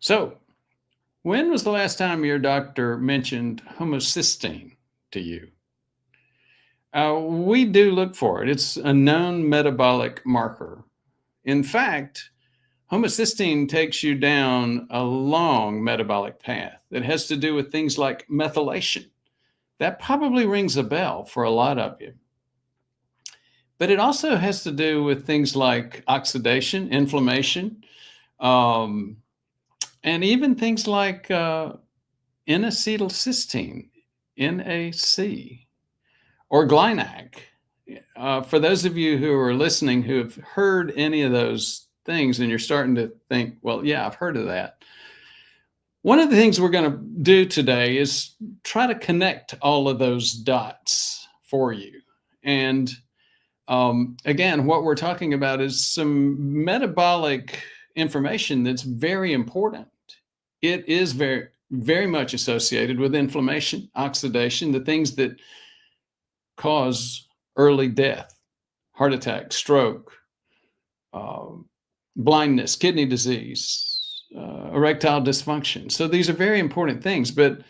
So, when was the last time your doctor mentioned homocysteine to you? We do look for it. It's a known metabolic marker. In fact, homocysteine takes you down a long metabolic path that has to do with things like methylation. That probably rings a bell for a lot of you. But it also has to do with things like oxidation, inflammation, um, and even things like N-acetylcysteine, NAC, or Glynac. For those of you who are listening who have heard any of those things and you're starting to think, well, yeah, I've heard of that. One of the things we're going to do today is try to connect all of those dots for you. And again, what we're talking about is some metabolic information that's very important. It is very much associated with inflammation, oxidation, the things that cause early death, heart attack, stroke, uh, blindness, kidney disease, erectile dysfunction. So these are very important things, but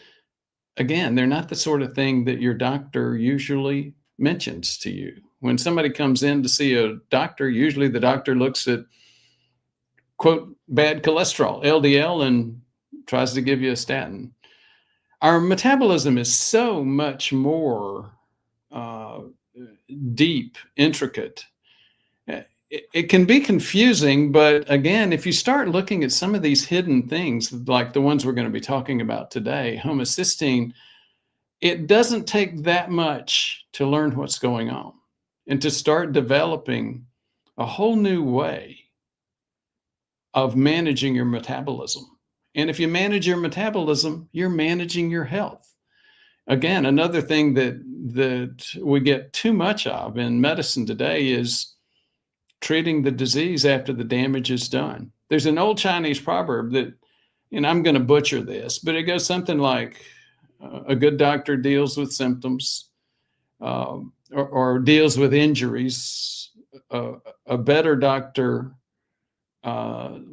again, they're not the sort of thing that your doctor usually mentions to you. When somebody comes in to see a doctor, usually the doctor looks at, quote, bad cholesterol, LDL, and tries to give you a statin. Our metabolism is so much more deep, intricate. It can be confusing, but again, if you start looking at some of these hidden things, like the ones we're going to be talking about today, homocysteine, it doesn't take that much to learn what's going on and to start developing a whole new way of managing your metabolism. And if you manage your metabolism, you're managing your health. Again, another thing that we get too much of in medicine today is treating the disease after the damage is done. There's an old Chinese proverb that, and I'm going to butcher this, but it goes something like, a good doctor deals with symptoms or deals with injuries. A better doctor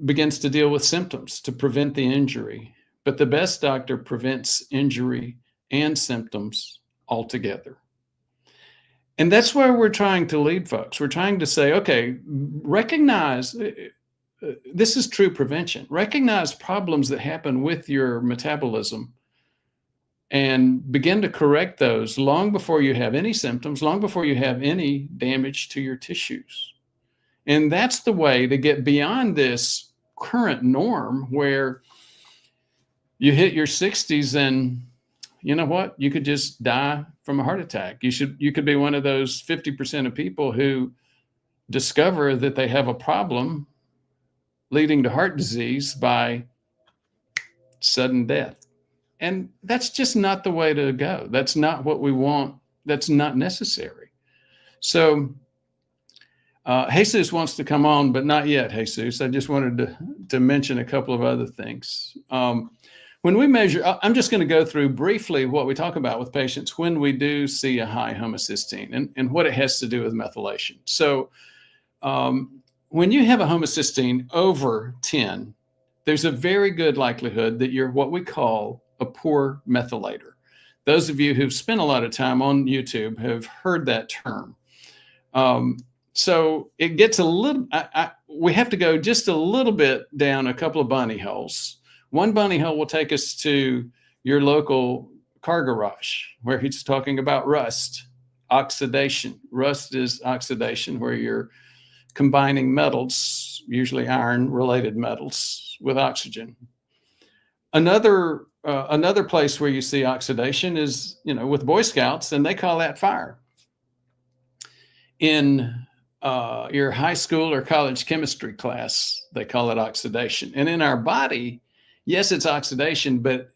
begins to deal with symptoms to prevent the injury. But the best doctor prevents injury and symptoms altogether. And that's where we're trying to lead folks. We're trying to say, okay, recognize this is true prevention. Recognize problems that happen with your metabolism and begin to correct those long before you have any symptoms, long before you have any damage to your tissues. And that's the way to get beyond this current norm where you hit your 60s and you know what? You could just die from a heart attack. You could be one of those 50% of people who discover that they have a problem leading to heart disease by sudden death. And that's just not the way to go. That's not what we want. That's not necessary. So Jesus wants to come on, but not yet, Jesus. I just wanted to mention a couple of other things. When we measure, I'm just going to go through briefly what we talk about with patients when we do see a high homocysteine and what it has to do with methylation. So when you have a homocysteine over 10, there's a very good likelihood that you're what we call a poor methylator. Those of you who've spent a lot of time on YouTube have heard that term. So it gets a little, we have to go just a little bit down a couple of bunny holes. One bunny hole will take us to your local car garage where he's talking about rust, oxidation. Rust is oxidation where you're combining metals, usually iron-related metals, with oxygen. Another place where you see oxidation is, with Boy Scouts, and they call that fire. In your high school or college chemistry class, they call it oxidation. And in our body, yes, it's oxidation, but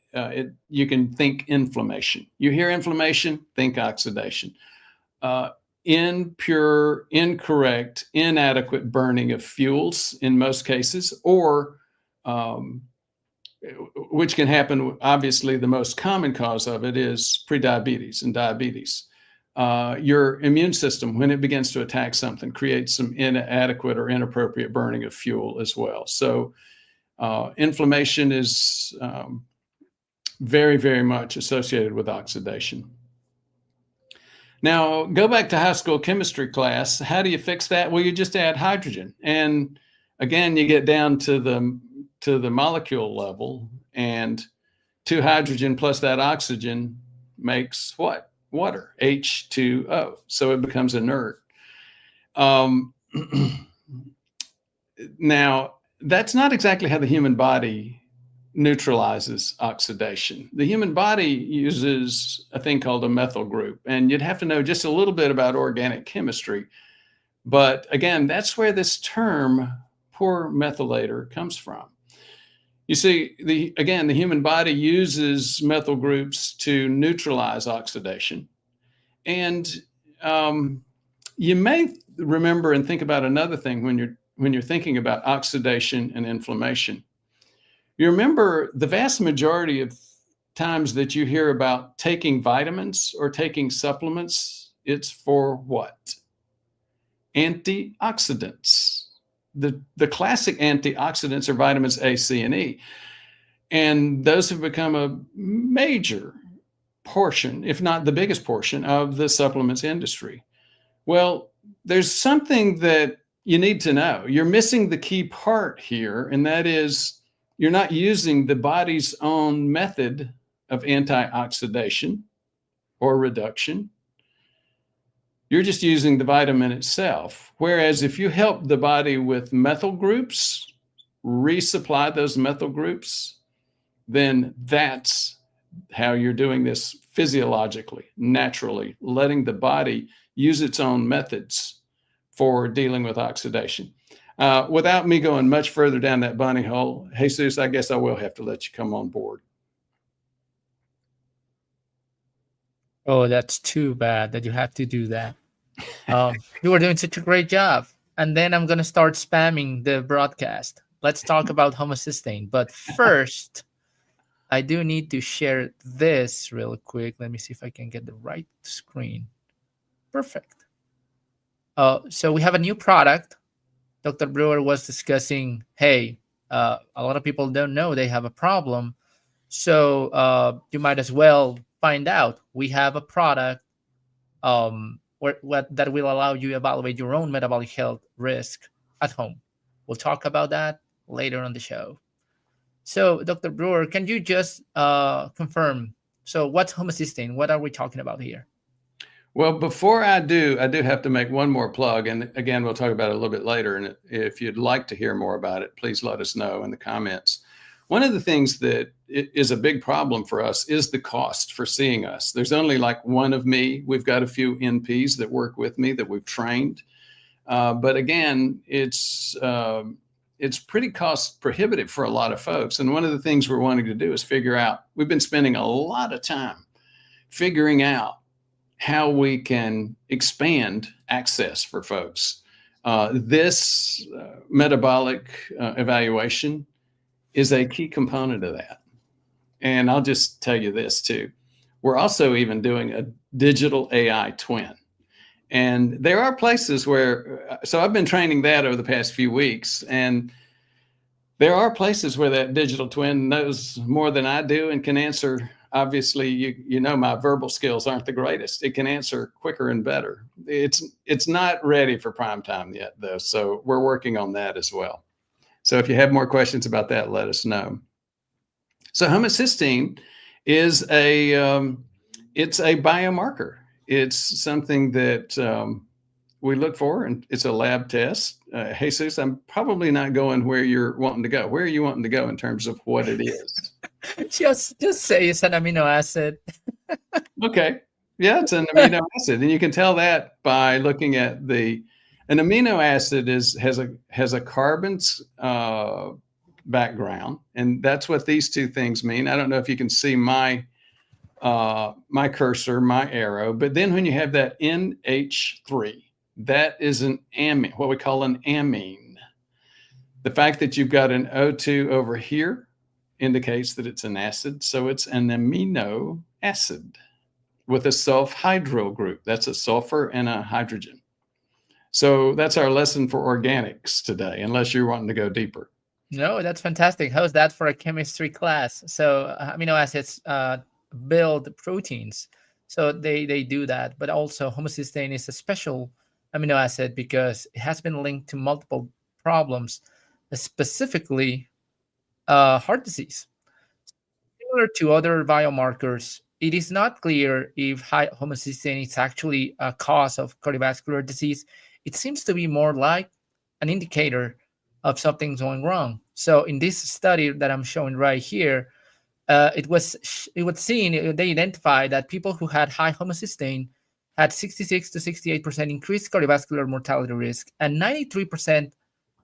you can think inflammation. You hear inflammation, think oxidation. Impure, incorrect, inadequate burning of fuels in most cases, or which can happen, obviously, the most common cause of it is prediabetes and diabetes. Your immune system, when it begins to attack something, creates some inadequate or inappropriate burning of fuel as well. So Inflammation is very, very much associated with oxidation. Now, go back to high school chemistry class. How do you fix that? Well, you just add hydrogen. And again, you get down to the molecule level, and 2 hydrogen plus that oxygen makes what? Water, H2O. So it becomes inert. Now, that's not exactly how the human body neutralizes oxidation. The human body uses a thing called a methyl group, and you'd have to know just a little bit about organic chemistry. But again, that's where this term poor methylator comes from. You see, the human body uses methyl groups to neutralize oxidation. And you may remember and think about another thing when you're thinking about oxidation and inflammation. You remember the vast majority of times that you hear about taking vitamins or taking supplements, it's for what? Antioxidants. The classic antioxidants are vitamins A, C, and E. And those have become a major portion, if not the biggest portion, of the supplements industry. Well, there's something that you need to know. You're missing the key part here, and that is you're not using the body's own method of antioxidation or reduction. You're just using the vitamin itself. Whereas if you help the body with methyl groups, resupply those methyl groups, then that's how you're doing this physiologically, naturally, letting the body use its own methods for dealing with oxidation. Without me going much further down that bunny hole, Jesus, I guess I will have to let you come on board. Oh, that's too bad that you have to do that. You were doing such a great job. And then I'm going to start spamming the broadcast. Let's talk about homocysteine. But first, I do need to share this real quick. Let me see if I can get the right screen. Perfect. So we have a new product. Dr. Brewer was discussing, hey, a lot of people don't know they have a problem. So you might as well find out. We have a product that will allow you to evaluate your own metabolic health risk at home. We'll talk about that later on the show. So, Dr. Brewer, can you just confirm? So, what's homocysteine? What are we talking about here? Well, before I do have to make one more plug. And again, we'll talk about it a little bit later. And if you'd like to hear more about it, please let us know in the comments. One of the things that is a big problem for us is the cost for seeing us. There's only like one of me. We've got a few NPs that work with me that we've trained. But again, it's pretty cost prohibitive for a lot of folks. And one of the things we're wanting to do is figure out, we've been spending a lot of time figuring out how we can expand access for folks. This metabolic evaluation is a key component of that. And I'll just tell you this too. We're also even doing a digital AI twin. And there are places where, so I've been training that over the past few weeks, and there are places where that digital twin knows more than I do and can answer. Obviously, you know my verbal skills aren't the greatest. It can answer quicker and better. It's not ready for prime time yet, though, so we're working on that as well. So if you have more questions about that, let us know. So homocysteine is it's a biomarker. It's something that we look for, and it's a lab test. Jesus, I'm probably not going where you're wanting to go. Where are you wanting to go in terms of what it is? Just say it's an amino acid. Okay. Yeah, it's an amino acid. And you can tell that by looking at an amino acid has a carbon's background. And that's what these two things mean. I don't know if you can see my cursor, my arrow, but then when you have that NH3, that is an amine, what we call an amine. The fact that you've got an O2 over here indicates that it's an acid. So it's an amino acid with a sulfhydryl group. That's a sulfur and a hydrogen. So that's our lesson for organics today, unless you're wanting to go deeper. No, that's fantastic. How's that for a chemistry class? So amino acids build proteins, so they do that. But also homocysteine is a special amino acid because it has been linked to multiple problems, specifically heart disease. Similar to other biomarkers, it is not clear if high homocysteine is actually a cause of cardiovascular disease. It seems to be more like an indicator of something going wrong. So in this study that I'm showing right here, it was seen they identified that people who had high homocysteine had 66 to 68% increased cardiovascular mortality risk and 93%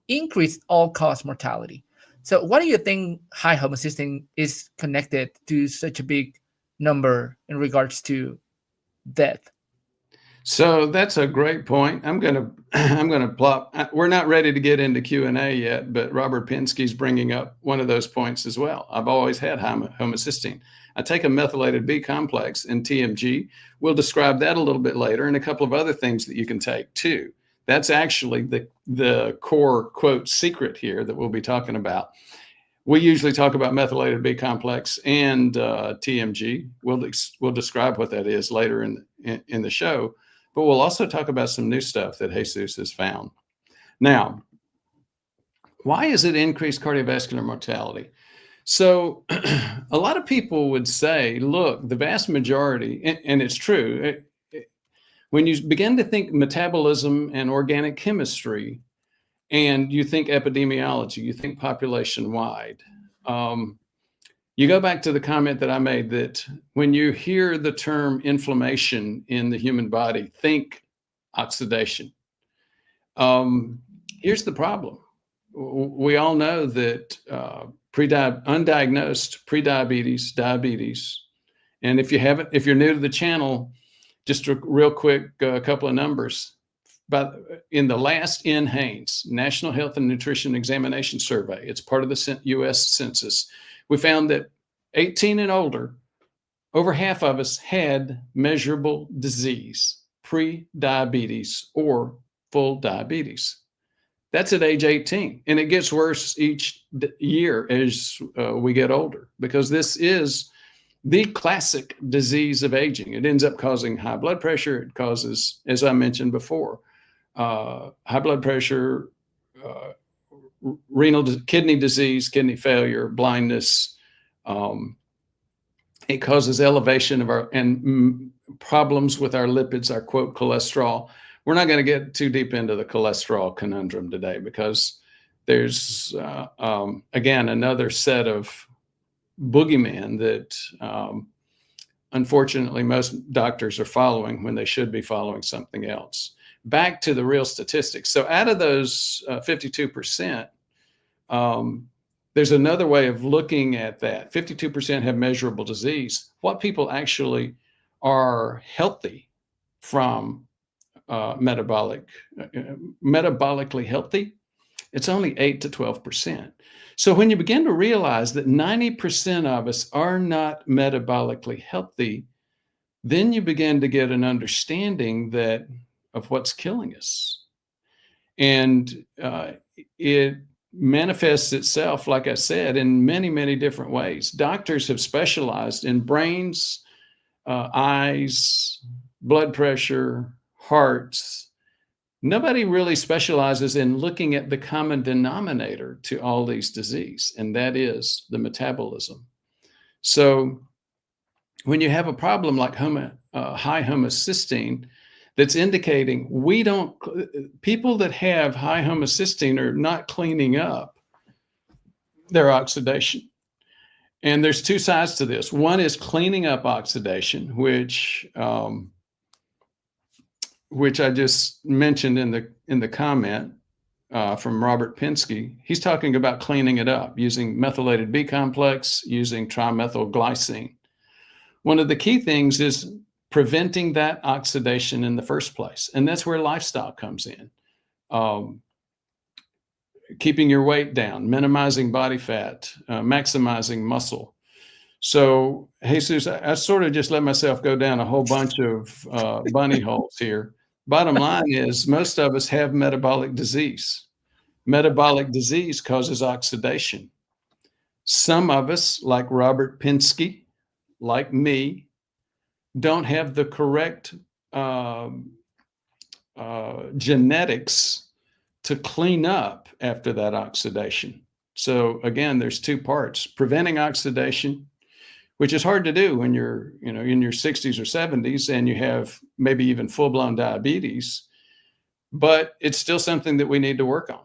increased all-cause mortality. So, what do you think high homocysteine is connected to such a big number in regards to death? So that's a great point. I'm gonna I'm gonna plop. We're not ready to get into Q&A yet, but Robert Pinsky's bringing up one of those points as well. I've always had homocysteine. I take a methylated B complex in TMG. We'll describe that a little bit later, and a couple of other things that you can take too. That's actually the core quote secret here that we'll be talking about. We usually talk about methylated B complex and TMG. We'll describe what that is later in the show, but we'll also talk about some new stuff that Jesus has found. Now, why is it increased cardiovascular mortality? So a lot of people would say, look, the vast majority, and it's true, when you begin to think metabolism and organic chemistry, and you think epidemiology, you think population wide, you go back to the comment that I made that when you hear the term inflammation in the human body, think oxidation. Here's the problem. We all know that undiagnosed prediabetes, diabetes, and if you're new to the channel, just a real quick couple of numbers. But in the last NHANES, National Health and Nutrition Examination Survey, it's part of the U.S. Census, we found that 18 and older, over half of us had measurable disease, pre-diabetes or full diabetes. That's at age 18. And it gets worse each year as we get older, because this is the classic disease of aging. It ends up causing high blood pressure. It causes, as I mentioned before, high blood pressure, kidney disease, kidney failure, blindness. It causes elevation of problems with our lipids, our quote cholesterol. We're not going to get too deep into the cholesterol conundrum today, because there's again another set of boogeyman that unfortunately most doctors are following when they should be following something else. Back to the real statistics. So out of those 52%, there's another way of looking at that. 52% have measurable disease. What people actually are healthy from metabolically healthy, it's only 8 to 12%. So when you begin to realize that 90% of us are not metabolically healthy, then you begin to get an understanding of what's killing us. And it manifests itself, like I said, in many, many different ways. Doctors have specialized in brains, eyes, blood pressure, hearts. Nobody really specializes in looking at the common denominator to all these diseases, and that is the metabolism. So when you have a problem like high homocysteine, that's indicating people that have high homocysteine are not cleaning up their oxidation. And there's two sides to this. One is cleaning up oxidation, which I just mentioned in the comment from Robert Pinsky. He's talking about cleaning it up using methylated B complex, using trimethylglycine. One of the key things is preventing that oxidation in the first place. And that's where lifestyle comes in. Keeping your weight down, minimizing body fat, maximizing muscle. So, Jesus, I sort of just let myself go down a whole bunch of bunny holes here. Bottom line is most of us have metabolic disease. Metabolic disease causes oxidation. Some of us, like Robert Pinsky, like me, don't have the correct genetics to clean up after that oxidation. So again, there's two parts: preventing oxidation, which is hard to do when you're, in your 60s or 70s and you have maybe even full-blown diabetes, but it's still something that we need to work on.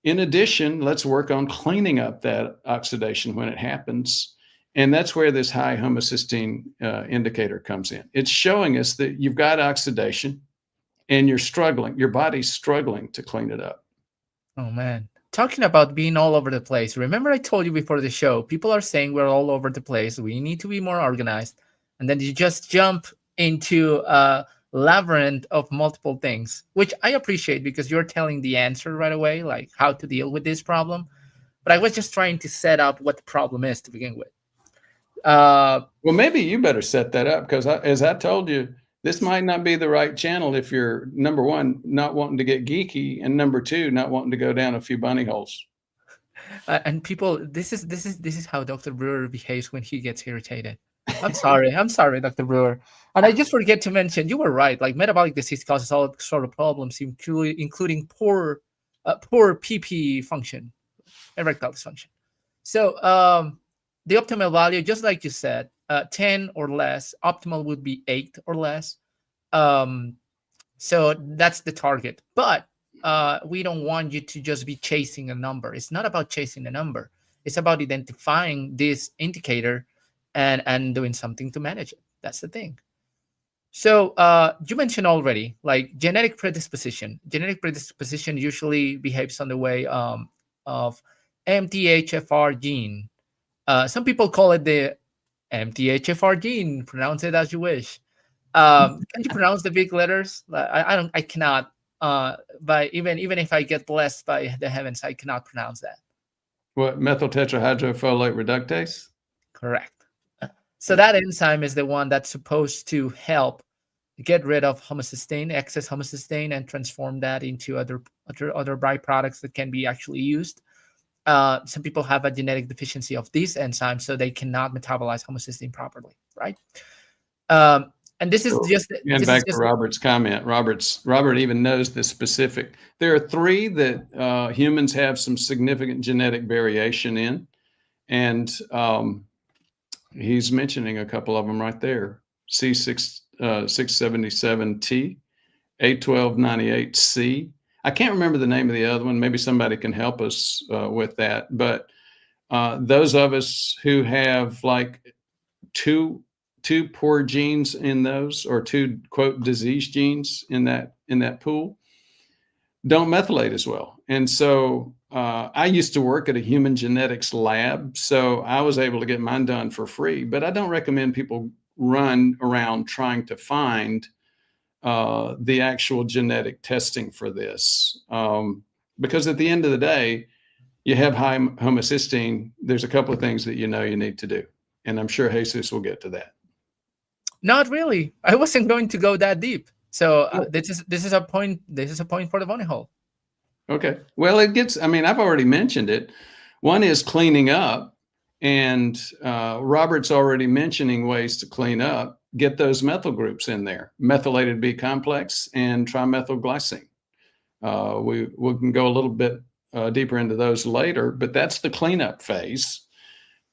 In addition, let's work on cleaning up that oxidation when it happens. And that's where this high homocysteine indicator comes in. It's showing us that you've got oxidation and you're struggling, your body's struggling to clean it up. Oh man. Talking about being all over the place. Remember I told you before the show, people are saying we're all over the place. We need to be more organized. And then you just jump into a labyrinth of multiple things, which I appreciate because you're telling the answer right away, like how to deal with this problem. But I was just trying to set up what the problem is to begin with. Well, maybe you better set that up because as I told you, this might not be the right channel if you're, number one, not wanting to get geeky, and number two, not wanting to go down a few bunny holes. And people, this is how Dr. Brewer behaves when he gets irritated. I'm sorry, Dr. Brewer. And I just forget to mention, you were right. Like metabolic disease causes all sort of problems, including poor PP function, erectile dysfunction. So the optimal value, just like you said, 10 or less. Optimal would be 8 or less. So that's the target. But we don't want you to just be chasing a number. It's not about chasing a number. It's about identifying this indicator and doing something to manage it. That's the thing. So you mentioned already, like genetic predisposition. Genetic predisposition usually behaves on the way of MTHFR gene. Some people call it the MTHFR gene. Pronounce it as you wish. Can you pronounce the big letters? I cannot. But even if I get blessed by the heavens, I cannot pronounce that. What, methyl tetrahydrofolate reductase? Correct. So that enzyme is the one that's supposed to help get rid of homocysteine, excess homocysteine, and transform that into other byproducts that can be actually used. Some people have a genetic deficiency of these enzymes, so they cannot metabolize homocysteine properly, right? And this is just back to Robert's comment. Robert even knows the specific. There are 3 that humans have some significant genetic variation in, and he's mentioning a couple of them right there: C677T, A1298C. I can't remember the name of the other one. Maybe somebody can help us with that. But those of us who have like two poor genes in those, or 2 quote disease genes in that pool, don't methylate as well. And so I used to work at a human genetics lab, so I was able to get mine done for free. But I don't recommend people run around trying to find the actual genetic testing for this, because at the end of the day, you have high homocysteine. There's a couple of things that you need to do, and I'm sure Jesus will get to that. Not really. I wasn't going to go that deep. So this is a point. This is a point for the bunny hole. Okay. Well, it gets. I mean, I've already mentioned it. One is cleaning up, and Robert's already mentioning ways to clean up. Get those methyl groups in there: methylated B complex and trimethylglycine. We can go a little bit deeper into those later, but that's the cleanup phase.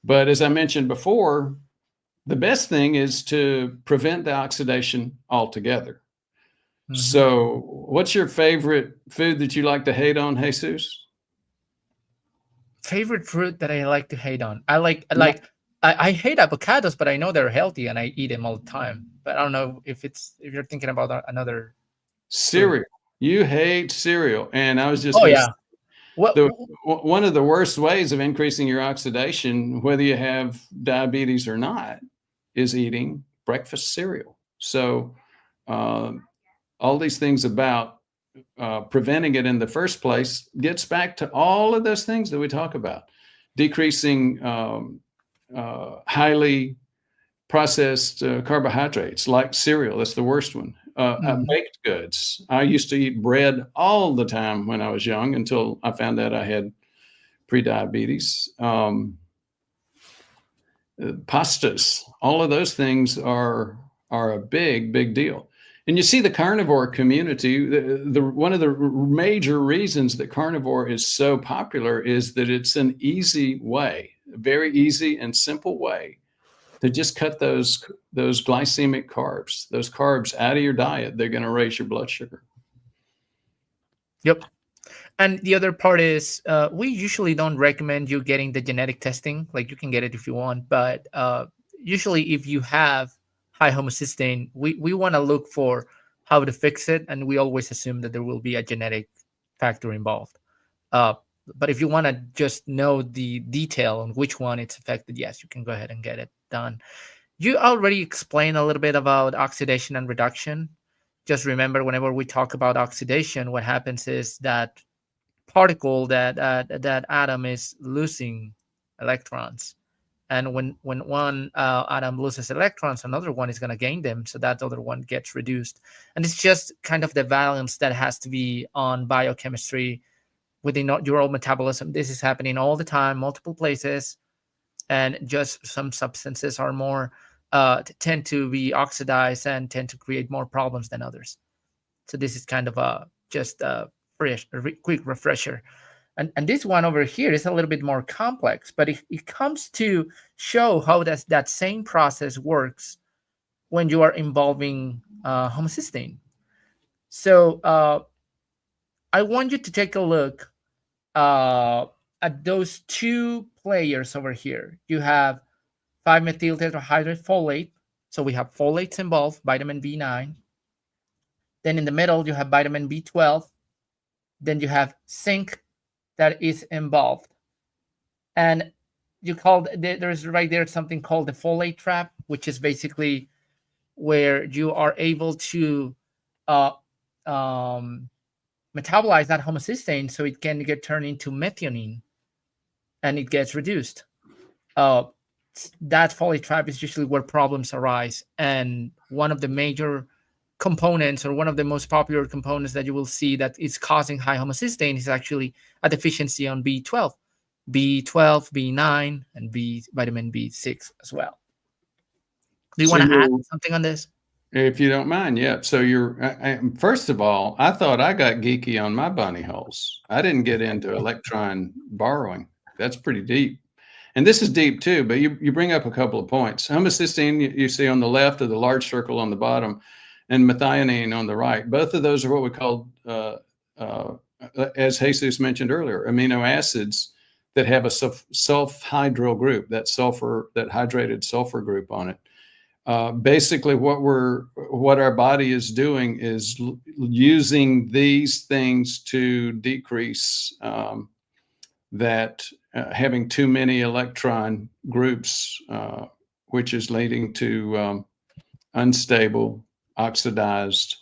But as I mentioned before, the best thing is to prevent the oxidation altogether. Mm-hmm. So what's your favorite food that you like to hate on, Jesus? Favorite fruit that I like to hate on? I hate avocados, but I know they're healthy and I eat them all the time. But I don't know if you're thinking about another cereal. Fruit. You hate cereal, and I was just one of the worst ways of increasing your oxidation, whether you have diabetes or not, is eating breakfast cereal. So all these things about preventing it in the first place gets back to all of those things that we talk about: decreasing highly processed carbohydrates like cereal. That's the worst one. baked goods. I used to eat bread all the time when I was young until I found out I had prediabetes. Pastas, all of those things are a big deal. And you see the carnivore community, one of the major reasons that carnivore is so popular is that it's an easy way, a very easy and simple way to just cut those glycemic carbs, those carbs out of your diet. They're going to raise your blood sugar. Yep. And the other part is we usually don't recommend you getting the genetic testing. Like, you can get it if you want, but usually if you have high homocysteine, we want to look for how to fix it, and we always assume that there will be a genetic factor involved. But if you want to just know the detail on which one it's affected, yes, you can go ahead and get it done. You already explained a little bit about oxidation and reduction. Just remember, whenever we talk about oxidation, what happens is that particle, that atom is losing electrons, and when one atom loses electrons, another one is going to gain them, so that other one gets reduced. And it's just kind of the balance that has to be on biochemistry within your own metabolism. This is happening all the time, multiple places, and just some substances are more tend to be oxidized and tend to create more problems than others. So this is kind of just a quick refresher. And this one over here is a little bit more complex, but it comes to show how that same process works when you are involving homocysteine. So I want you to take a look at those two players over here. You have 5-methyl tetrahydride folate. So we have folates involved, vitamin B9. Then in the middle, you have vitamin B12. Then you have zinc that is involved. And there's right there something called the folate trap, which is basically where you are able to metabolize that homocysteine so it can get turned into methionine and it gets reduced. That folate trap is usually where problems arise. And one of the major components, or one of the most popular components that you will see that is causing high homocysteine, is actually a deficiency on B12, B9, and vitamin B6 as well. Do you want to add something on this? If you don't mind, yeah. So first of all, I thought I got geeky on my bunny holes. I didn't get into electron borrowing. That's pretty deep. And this is deep too, but you bring up a couple of points. Homocysteine, you see on the left of the large circle on the bottom, and methionine on the right. Both of those are what we call, as Jesus mentioned earlier, amino acids that have a sulfhydryl group, that hydrated sulfur group on it. Basically, what our body is doing is using these things to decrease having too many electron groups, which is leading to unstable, oxidized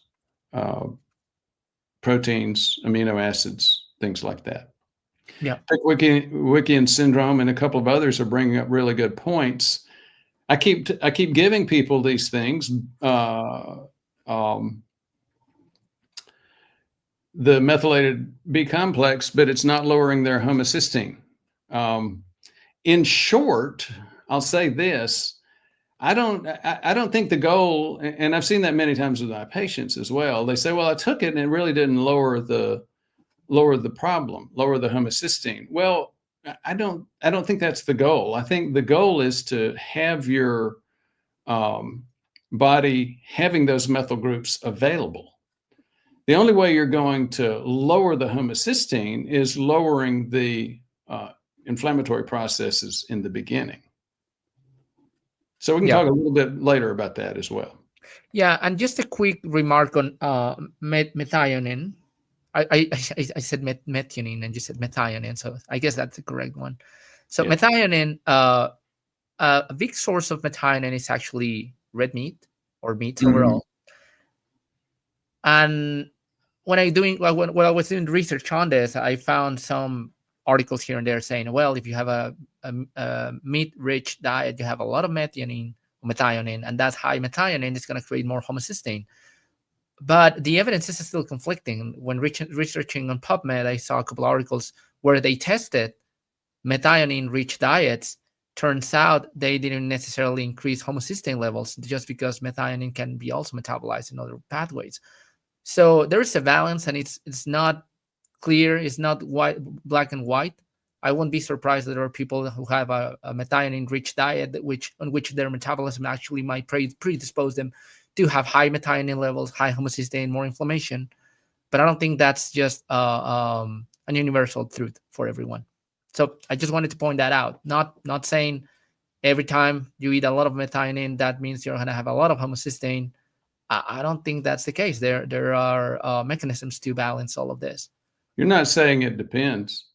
proteins, amino acids, things like that. Yeah. Wickian syndrome and a couple of others are bringing up really good points. I keep giving people these things. The methylated B complex, but it's not lowering their homocysteine. In short, I'll say this. I don't think the goal, and I've seen that many times with my patients as well. They say, well, I took it and it really didn't lower the problem, lower the homocysteine. Well, I don't think that's the goal. I think the goal is to have your body having those methyl groups available. The only way you're going to lower the homocysteine is lowering the inflammatory processes in the beginning. So we can talk a little bit later about that as well. Yeah, and just a quick remark on methionine. I said methionine and you said methionine, so I guess that's the correct one. So yeah. Methionine, a big source of methionine is actually red meat or meats overall. And when I was doing research on this, I found some articles here and there saying, well, if you have a meat-rich diet, you have a lot of methionine, and that's high methionine, it's going to create more homocysteine. But the evidence is still conflicting. When researching on PubMed, I saw a couple articles where they tested methionine-rich diets. Turns out they didn't necessarily increase homocysteine levels just because methionine can be also metabolized in other pathways. So there is a balance, and it's not clear. It's not white, black and white. I won't be surprised that there are people who have a methionine-rich diet on which their metabolism actually might predispose them to have high methionine levels, high homocysteine, more inflammation. But I don't think that's just an universal truth for everyone. So I just wanted to point that out. Not saying every time you eat a lot of methionine, that means you're going to have a lot of homocysteine. I don't think that's the case. There are mechanisms to balance all of this. You're not saying it depends.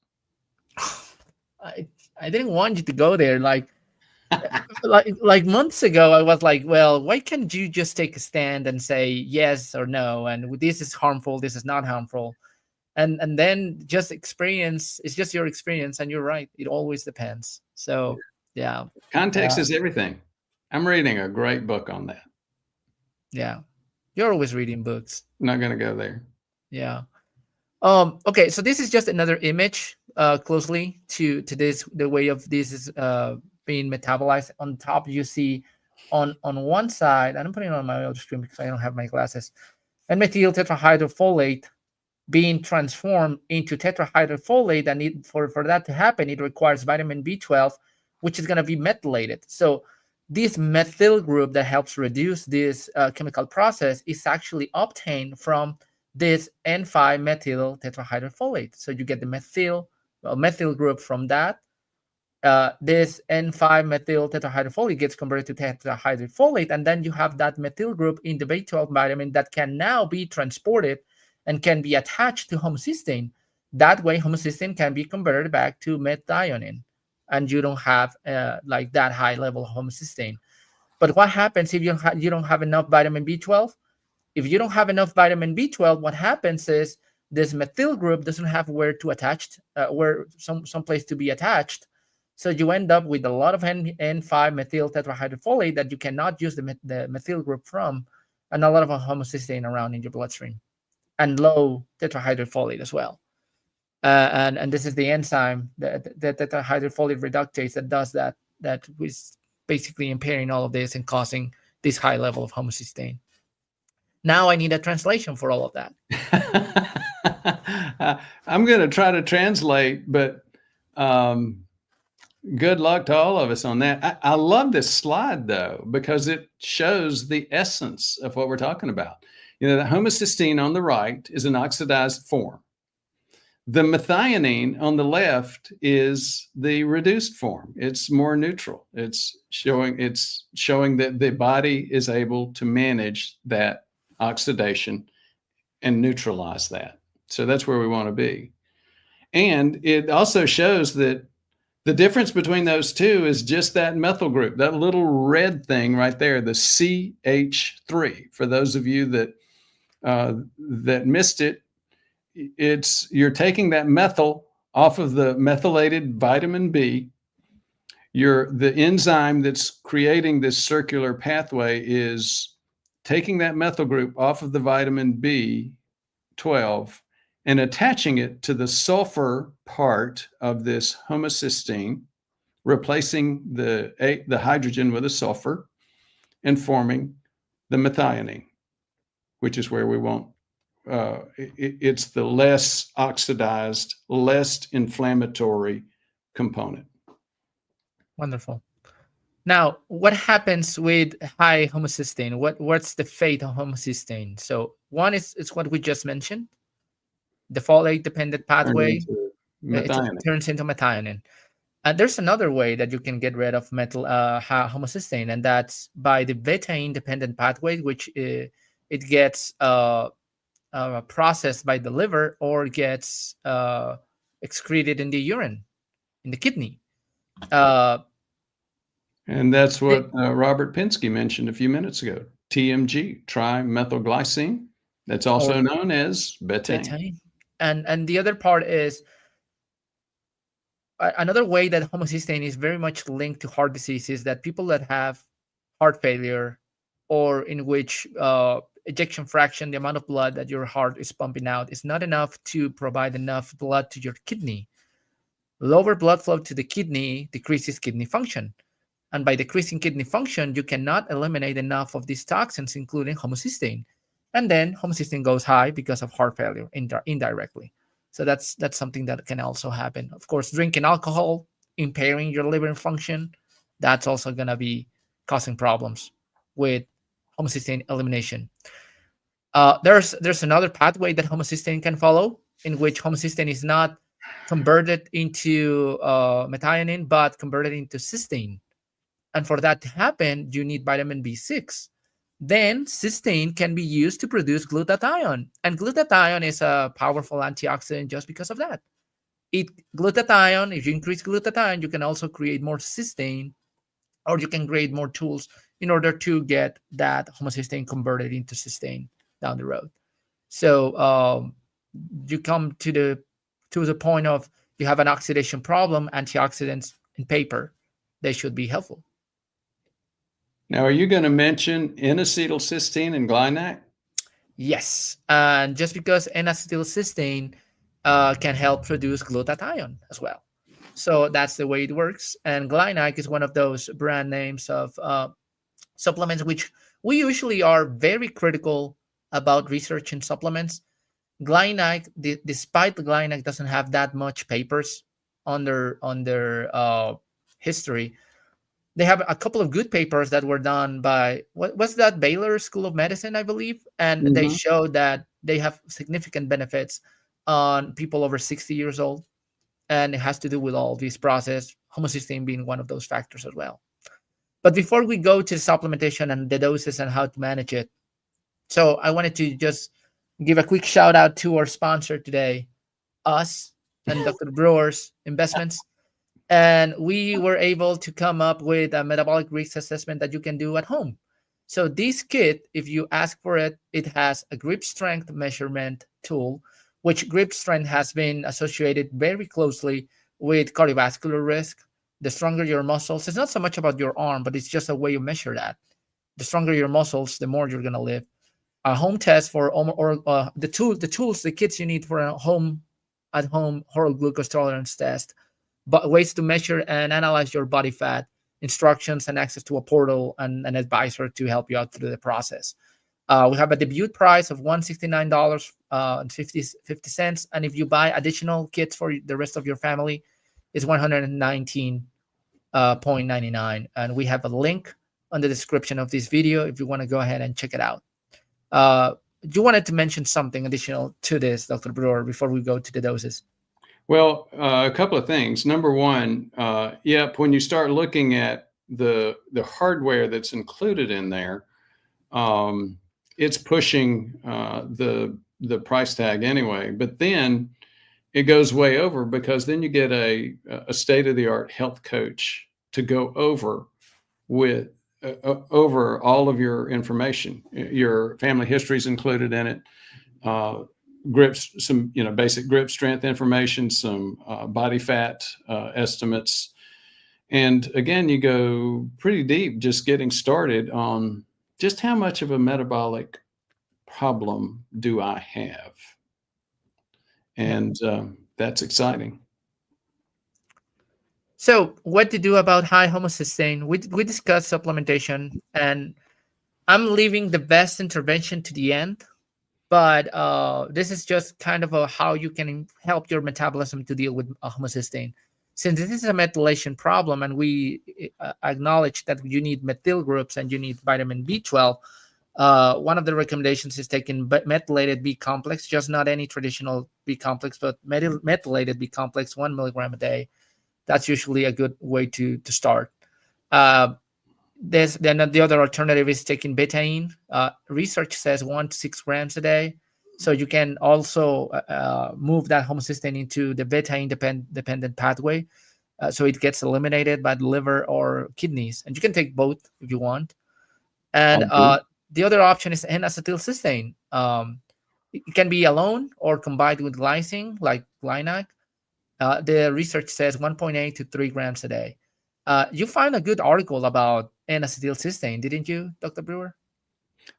I didn't want you to go there. Like months ago, I was like, well, why can't you just take a stand and say yes or no? And this is harmful, this is not harmful. And then just experience, it's just your experience, and you're right. It always depends. So yeah. Context is everything. I'm reading a great book on that. Yeah. You're always reading books. I'm not going to go there. Yeah. Okay, so this is just another image closely to this, the way of this is being metabolized. On top, you see on one side, and I'm putting it on my other screen because I don't have my glasses, N-methyl tetrahydrofolate being transformed into tetrahydrofolate, and for that to happen, it requires vitamin B12, which is going to be methylated. So this methyl group that helps reduce this chemical process is actually obtained from this N5-methyl tetrahydrofolate. So you get the methyl group from that. This N5-methyl tetrahydrofolate gets converted to tetrahydrofolate, and then you have that methyl group in the B12 vitamin that can now be transported and can be attached to homocysteine. That way, homocysteine can be converted back to methionine, and you don't have like that high level of homocysteine. But what happens if you don't have enough vitamin B12? If you don't have enough vitamin B12, what happens is this methyl group doesn't have where to attach, where some place to be attached. So you end up with a lot of N5-methyl tetrahydrofolate that you cannot use the methyl group from, and a lot of homocysteine around in your bloodstream, and low tetrahydrofolate as well. And this is the enzyme, the tetrahydrofolate reductase, that does that is basically impairing all of this and causing this high level of homocysteine. Now I need a translation for all of that. I'm going to try to translate, but good luck to all of us on that. I love this slide, though, because it shows the essence of what we're talking about. You know, the homocysteine on the right is an oxidized form. The methionine on the left is the reduced form. It's more neutral. It's showing that the body is able to manage that oxidation and neutralize that. So that's where we want to be. And it also shows that the difference between those two is just that methyl group, that little red thing right there, the CH3. For those of you that missed it, you're taking that methyl off of the methylated vitamin B. The enzyme that's creating this circular pathway is taking that methyl group off of the vitamin B12 and attaching it to the sulfur part of this homocysteine, replacing the hydrogen with a sulfur, and forming the methionine, which is where we want. It's the less oxidized, less inflammatory component. Wonderful. Now, what happens with high homocysteine? What's the fate of homocysteine? So one is what we just mentioned, the folate-dependent pathway. It turns into methionine. And there's another way that you can get rid of homocysteine, and that's by the betaine-dependent pathway, which it gets processed by the liver or gets excreted in the urine, in the kidney. And that's what Robert Pinsky mentioned a few minutes ago. TMG, trimethylglycine. That's also known as betaine. And the other part is another way that homocysteine is very much linked to heart disease is that people that have heart failure, or in which ejection fraction, the amount of blood that your heart is pumping out, is not enough to provide enough blood to your kidney. Lower blood flow to the kidney decreases kidney function. And by decreasing kidney function, you cannot eliminate enough of these toxins, including homocysteine. And then homocysteine goes high because of heart failure indirectly. So that's something that can also happen. Of course, drinking alcohol, impairing your liver function, that's also going to be causing problems with homocysteine elimination. There's another pathway that homocysteine can follow, in which homocysteine is not converted into methionine, but converted into cysteine. And for that to happen, you need vitamin B6. Then cysteine can be used to produce glutathione. And glutathione is a powerful antioxidant just because of that. Glutathione, if you increase glutathione, you can also create more cysteine, or you can create more tools in order to get that homocysteine converted into cysteine down the road. So you come to the point of you have an oxidation problem, antioxidants in paper, they should be helpful. Now, are you going to mention N-acetylcysteine and Glynac? Yes, and just because N-acetylcysteine can help produce glutathione as well. So that's the way it works. And Glynac is one of those brand names of supplements which we usually are very critical about research in supplements. Glynac, despite the Glynac doesn't have that much papers on their history, they have a couple of good papers that were done by what was that, Baylor School of Medicine, I believe, and they show that they have significant benefits on people over 60 years old, and it has to do with all these process, homocysteine being one of those factors as well. But before we go to supplementation and the doses and how to manage it, so I wanted to just give a quick shout out to our sponsor today, us and Dr. Brewer's Investments. And we were able to come up with a metabolic risk assessment that you can do at home. So this kit, if you ask for it, it has a grip strength measurement tool, which grip strength has been associated very closely with cardiovascular risk. The stronger your muscles, it's not so much about your arm, but it's just a way you measure that. The stronger your muscles, the more you're going to live. A home test for the tools, the kits you need for a at-home oral glucose tolerance test, but ways to measure and analyze your body fat, instructions, and access to a portal and an advisor to help you out through the process. We have a debut price of $169.50, and if you buy additional kits for the rest of your family, it's $119.99. And we have a link on the description of this video if you want to go ahead and check it out. You wanted to mention something additional to this, Dr. Brewer, before we go to the doses? Well, a couple of things. Number one, when you start looking at the hardware that's included in there, it's pushing the price tag anyway. But then it goes way over, because then you get a state-of-the-art health coach to go over all of your information. Your family history is included in it. Grips, some basic grip strength information, some body fat estimates, and again, you go pretty deep just getting started on just how much of a metabolic problem do I have, and that's exciting. So what to do about high homocysteine? We discussed supplementation, and I'm leaving the best intervention to the end. But this is just kind of how you can help your metabolism to deal with homocysteine. Since this is a methylation problem, and we acknowledge that you need methyl groups and you need vitamin B12, one of the recommendations is taking methylated B complex, just not any traditional B complex, but methylated B complex, 1 milligram a day. That's usually a good way to start. Then the other alternative is taking betaine. Research says 1 to 6 grams a day. So you can also move that homocysteine into the betaine dependent pathway. So it gets eliminated by the liver or kidneys. And you can take both if you want. And the other option is N-acetylcysteine. It can be alone or combined with glycine, like Glynac. The research says 1.8 to 3 grams a day. You found a good article about N-acetylcysteine, didn't you, Dr. Brewer?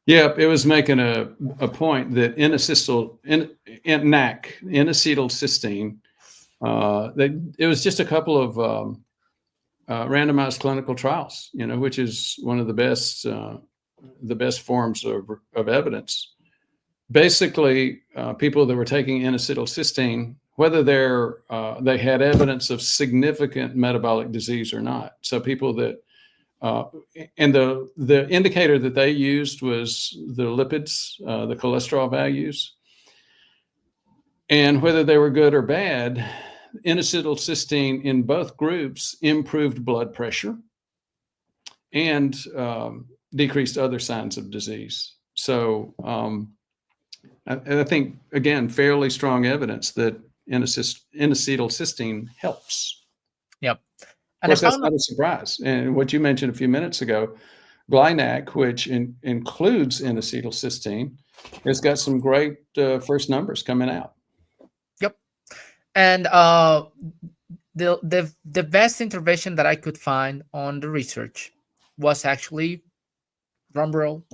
Yep, it was making a point that N-acetylcysteine, it was just a couple of randomized clinical trials, which is one of the best forms of evidence. Basically, people that were taking N-acetylcysteine, whether they had evidence of significant metabolic disease or not. So people that and the indicator that they used was the lipids, the cholesterol values, and whether they were good or bad. N-acetylcysteine in both groups improved blood pressure and decreased other signs of disease. So I think, again, fairly strong evidence that N-acetylcysteine helps. Yep. Of course, that's not a surprise. And what you mentioned a few minutes ago, GlyNAC, which includes N-acetylcysteine, has got some great first numbers coming out. Yep. And the best intervention that I could find on the research was actually, drumroll,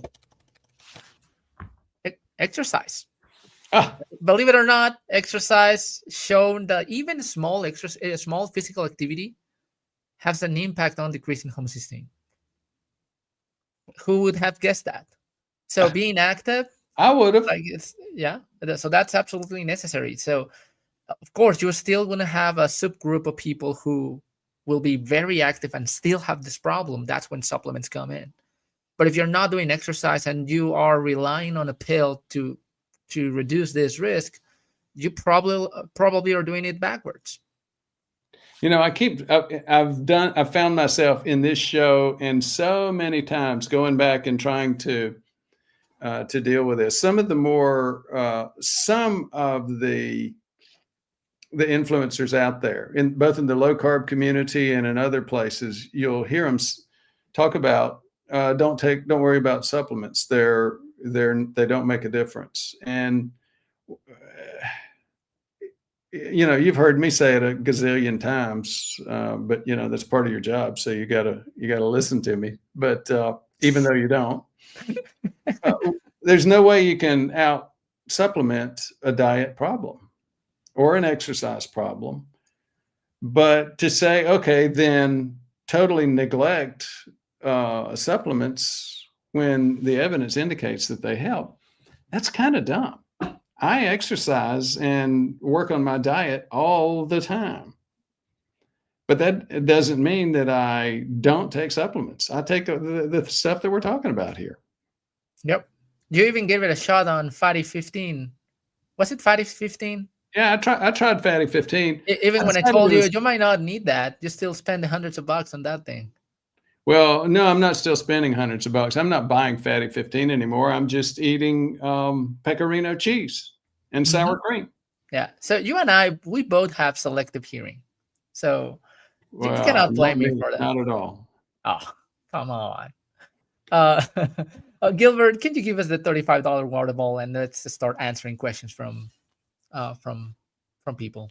exercise. Believe it or not, exercise shown that even small physical activity has an impact on decreasing homocysteine. Who would have guessed that? So being active, I would have. So that's absolutely necessary. So of course, you're still going to have a subgroup of people who will be very active and still have this problem. That's when supplements come in. But if you're not doing exercise and you are relying on a pill to reduce this risk, you probably are doing it backwards. I've found myself in this show and so many times going back and trying to deal with this. Some of the influencers out there, both in the low carb community and in other places, you'll hear them talk about don't worry about supplements. They don't make a difference. And you've heard me say it a gazillion times, but that's part of your job. So you gotta listen to me. But even though you don't, there's no way you can out supplement a diet problem or an exercise problem. But to say, okay, then totally neglect supplements when the evidence indicates that they help, that's kind of dumb. I exercise and work on my diet all the time. But that doesn't mean that I don't take supplements. I take the stuff that we're talking about here. Yep. You even gave it a shot on Fatty 15. Was it Fatty 15? Yeah, I tried Fatty 15. Even when I told you you might not need that, you still spend hundreds of bucks on that thing. Well, no, I'm not still spending hundreds of bucks. I'm not buying Fatty 15 anymore. I'm just eating pecorino cheese and sour cream. Yeah. So you and I, we both have selective hearing. So you cannot blame me for that. Not at all. Oh, come on. Gilbert, can you give us the $35 water ball and let's start answering questions from people.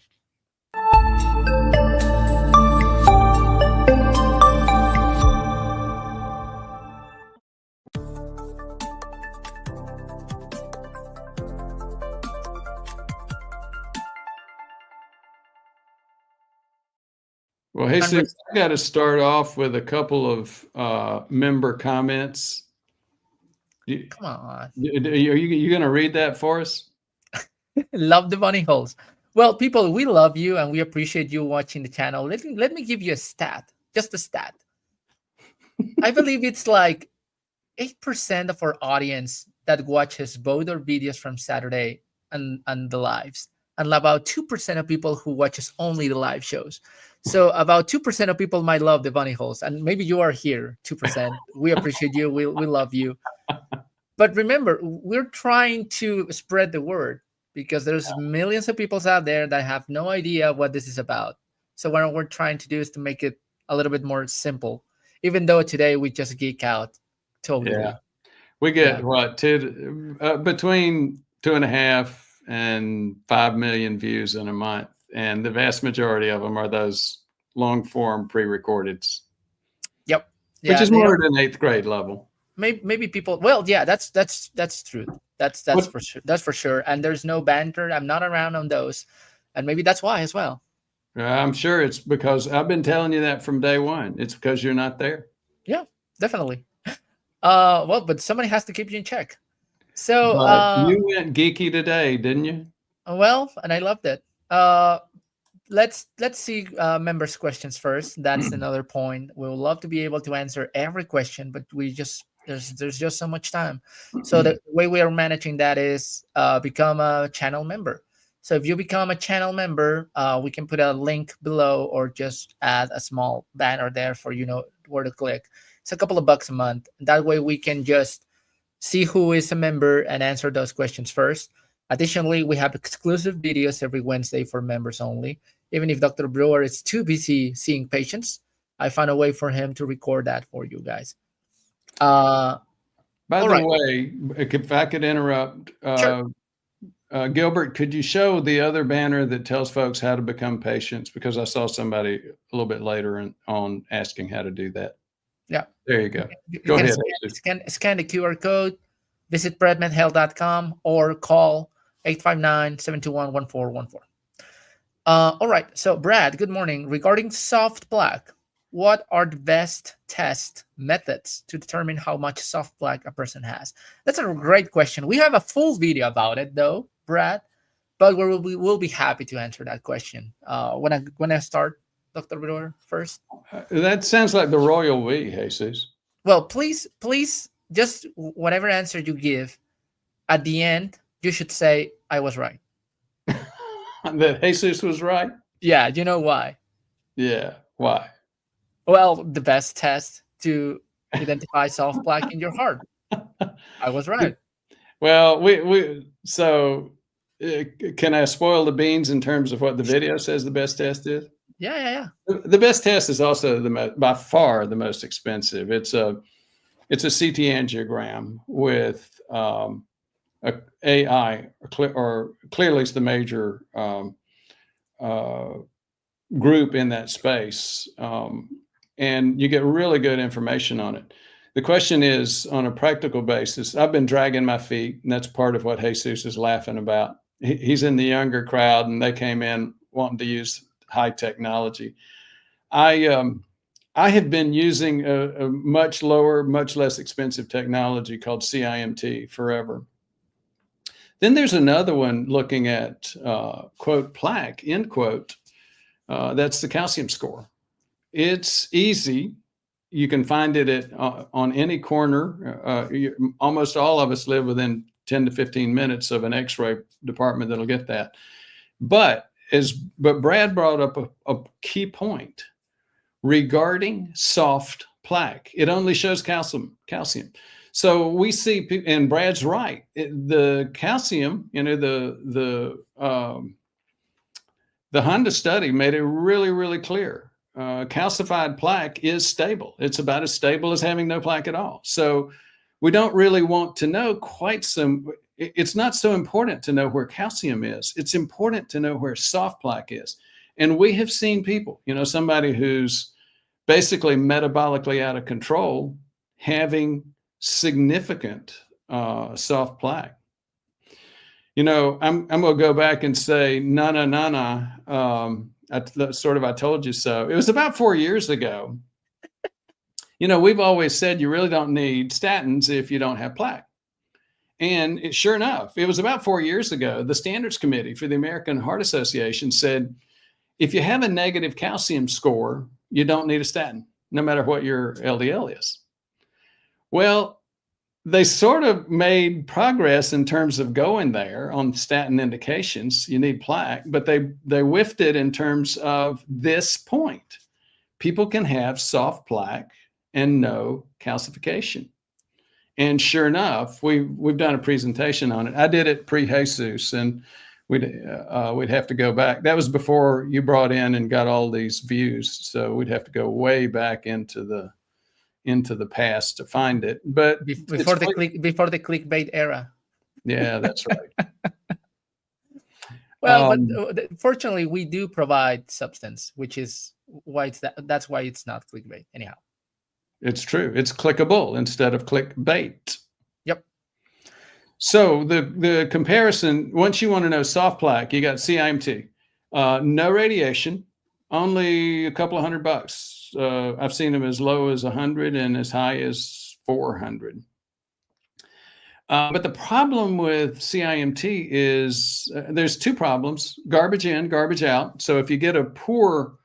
Well, Jesus, I got to start off with a couple of member comments. Come on. Are you going to read that for us? Love the bunny holes. Well, people, we love you and we appreciate you watching the channel. Let me give you a stat, just a stat. I believe it's like 8% of our audience that watches both our videos from Saturday and the lives, and about 2% of people who watches only the live shows. So about 2% of people might love the bunny holes, and maybe you are here, 2%. We appreciate you. We love you. But remember, we're trying to spread the word because there's millions of people out there that have no idea what this is about. So what we're trying to do is to make it a little bit more simple, even though today we just geek out totally. Yeah. We get between 2.5 and 5 million views in a month. And the vast majority of them are those long form pre-recordeds. Yep. Which is more at an 8th grade level. maybe people. Well, yeah, that's true. That's What for sure. That's for sure. And there's no banter. I'm not around on those, and maybe that's why as well. I'm sure it's because I've been telling you that from day one. It's because you're not there. Yeah, definitely. Well, but somebody has to keep you in check. So, But you went geeky today, didn't you? well, and I loved it. Let's see members' questions first. That's another point. We would love to be able to answer every question, but we just there's just so much time. So the way we are managing that is become a channel member. So if you become a channel member, we can put a link below or just add a small banner there for where to click. It's a couple of bucks a month. That way we can just see who is a member and answer those questions first. Additionally, we have exclusive videos every Wednesday for members only. Even if Dr. Brewer is too busy seeing patients, I found a way for him to record that for you guys. By all the right. way, if I could interrupt, Sure. Gilbert, could you show the other banner that tells folks how to become patients? Because I saw somebody a little bit later on asking how to do that. Yeah. There you go. You Go can ahead. scan the QR code, visit predmedhealth.com, or call 859-721-1414. All right. So, Brad, good morning. Regarding soft plaque, what are the best test methods to determine how much soft plaque a person has? That's a great question. We have a full video about it, though, Brad, but we'll be happy to answer that question. When I start, Dr. Brewer, first. That sounds like the royal we, Jesus. Well, please, just whatever answer you give, at the end, you should say, I was right. That Jesus was right? Yeah, you know why? Yeah. Why? Well, the best test to identify soft plaque in your heart. I was right. Well, so can I spoil the beans in terms of what the video says the best test is? Yeah. The best test is also by far the most expensive. It's a CT angiogram with a AI, or clearly it's the major group in that space, and you get really good information on it. The question is, on a practical basis, I've been dragging my feet, and that's part of what Jesus is laughing about. He's in the younger crowd, and they came in wanting to use high technology. I have been using a much lower, much less expensive technology called CIMT forever. Then there's another one looking at, quote, plaque, end quote. That's the calcium score. It's easy. You can find it on any corner. Almost all of us live within 10 to 15 minutes of an X-ray department that'll get that. But Brad brought up a key point regarding soft plaque. It only shows calcium. So we see, and Brad's right. The calcium, the Honda study made it really, really clear. Calcified plaque is stable. It's about as stable as having no plaque at all. So we don't really want to know it's not so important to know where calcium is. It's important to know where soft plaque is. And we have seen people, somebody who's basically metabolically out of control, having significant soft plaque. I'm going to go back and say, no. I told you so. It was about 4 years ago. We've always said you really don't need statins if you don't have plaque. And sure enough, it was about 4 years ago, the Standards Committee for the American Heart Association said, if you have a negative calcium score, you don't need a statin, no matter what your LDL is. Well, they sort of made progress in terms of going there on statin indications. You need plaque, but they whiffed it in terms of this point. People can have soft plaque and no calcification. And sure enough, we've done a presentation on it. I did it pre-Jesus, and we'd have to go back. That was before you brought in and got all these views. So we'd have to go way back into the past to find it. But before the clickbait era. Yeah, that's right. Well, but fortunately, we do provide substance, which is why that's why it's not clickbait. Anyhow. It's true. It's clickable instead of clickbait. Yep. So the comparison, once you want to know soft plaque, you got CIMT, no radiation, only a couple of $100. I've seen them as low as 100 and as high as 400. But the problem with CIMT is there's two problems: garbage in, garbage out. So if you get a poor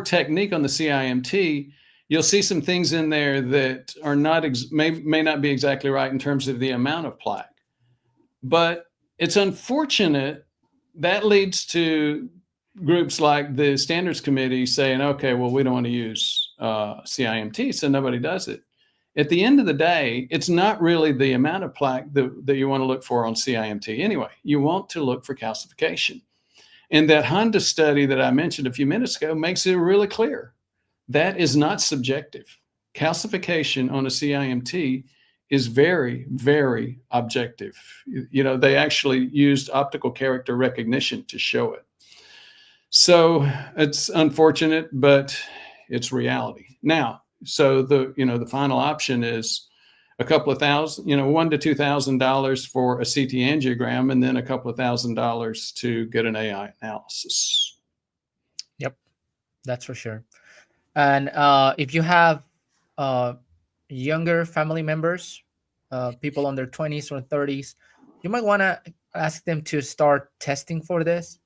technique on the CIMT, you'll see some things in there that are not may not be exactly right in terms of the amount of plaque. But it's unfortunate that leads to groups like the standards committee saying, okay, well, we don't want to use CIMT, so nobody does it. At the end of the day, it's not really the amount of plaque that you want to look for on CIMT anyway. You want to look for calcification. And that Honda study that I mentioned a few minutes ago makes it really clear. That is not subjective. Calcification on a CIMT is very, very objective. You know, they actually used optical character recognition to show it. So it's unfortunate, but it's reality. Now, so the final option is a couple of thousand, $1,000 to $2,000 for a CT angiogram, and then a couple of $1,000s to get an AI analysis. Yep, that's for sure. And if you have younger family members, people under 20s or 30s, you might want to ask them to start testing for this.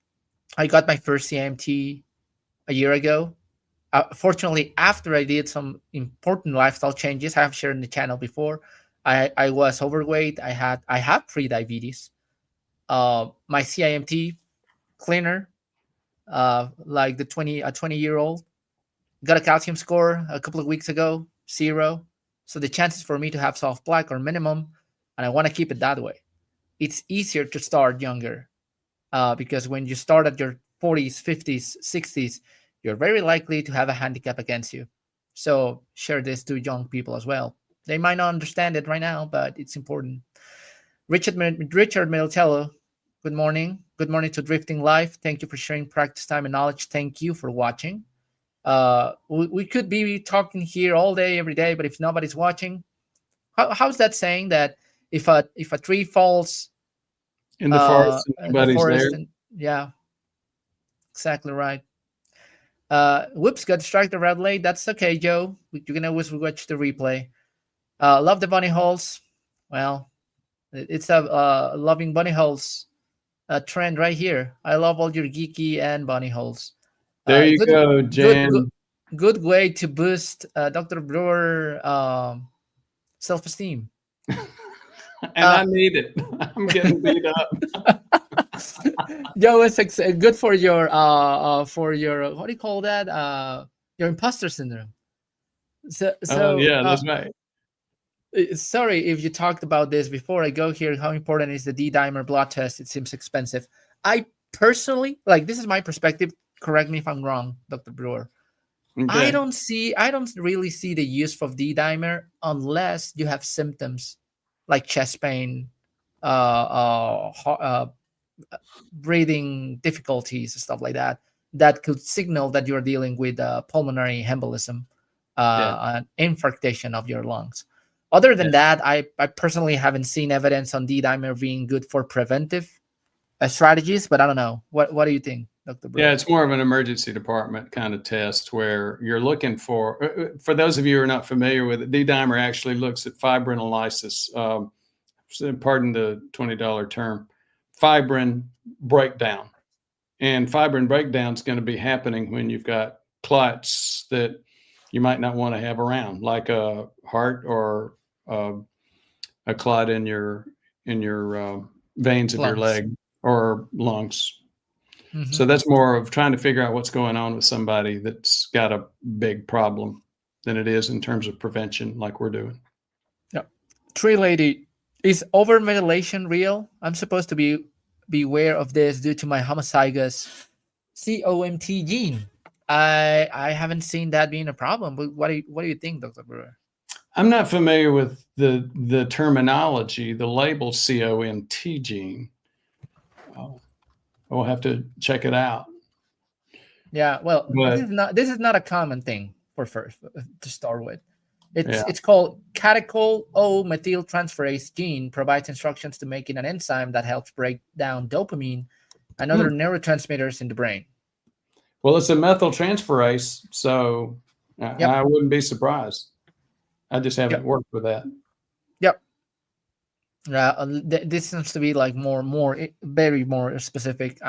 I got my first CIMT a year ago. Fortunately, after I did some important lifestyle changes, I have shared in the channel before. I was overweight. I have pre-diabetes. My CIMT cleaner, like the 20-year-old, got a calcium score a couple of weeks ago, 0. So the chances for me to have soft plaque are minimum, and I want to keep it that way. It's easier to start younger because when you start at your 40s, 50s, 60s, you're very likely to have a handicap against you. So share this to young people as well. They might not understand it right now, but it's important. Richard Middletello, good morning. Good morning to Drifting Life. Thank you for sharing practice time and knowledge. Thank you for watching. We could be talking here all day, every day, but if nobody's watching, how's that saying that if a tree falls in the forest, and nobody's there? And, yeah, exactly right. Whoops, got distracted red late. That's okay, Joe. You can always watch the replay. Love the bunny holes. Well, it's a loving bunny holes trend right here. I love all your geeky and bunny holes. There you go, Jan. Good way to boost Dr. Brewer self-esteem. And I need it. I'm getting beat up. Joe, it's good for your what do you call that? Your imposter syndrome. So yeah, that's right. Sorry if you talked about this before I go here. How important is the D-dimer blood test? It seems expensive. I personally, this is my perspective. Correct me if I'm wrong, Dr. Brewer. Okay. I don't really see the use of D-dimer unless you have symptoms like chest pain, breathing difficulties, stuff like that, that could signal that you're dealing with pulmonary embolism, an infarction of your lungs. Other than that, I personally haven't seen evidence on D-dimer being good for preventive strategies, but I don't know. What do you think, Dr. Brewer? Yeah, it's more of an emergency department kind of test where you're looking for those of you who are not familiar with it, D-dimer actually looks at fibrinolysis, pardon the $20 term, fibrin breakdown. And fibrin breakdown is going to be happening when you've got clots that you might not want to have around, like a heart or a clot in your veins of your leg or lungs. Mm-hmm. So that's more of trying to figure out what's going on with somebody that's got a big problem than it is in terms of prevention like we're doing. Yeah. Tree Lady, is over-methylation real? I'm supposed to be aware of this due to my homozygous COMT gene. I haven't seen that being a problem. But what do you think, Dr. Brewer? I'm not familiar with the terminology, the label COMT gene. We'll have to check it out. Yeah, well, this is not a common thing for first to start with. Yeah. It's called catechol O methyltransferase gene, provides instructions to making an enzyme that helps break down dopamine and other neurotransmitters in the brain. Well, it's a methyltransferase, so Yep. I wouldn't be surprised. I just haven't Yep. worked with that. Yep. This seems to be like very more specific.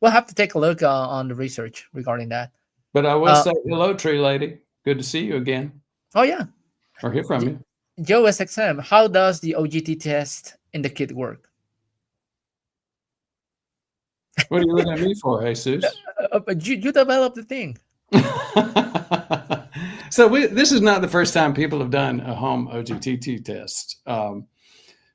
We'll have to take a look on the research regarding that. But I will say hello, tree lady. Good to see you again. Oh yeah, Or hear from you. Joe SXM, how does the OGT test in the kit work? What are you looking at me for, Jesus? You developed the thing. So this is not the first time people have done a home OGTT test.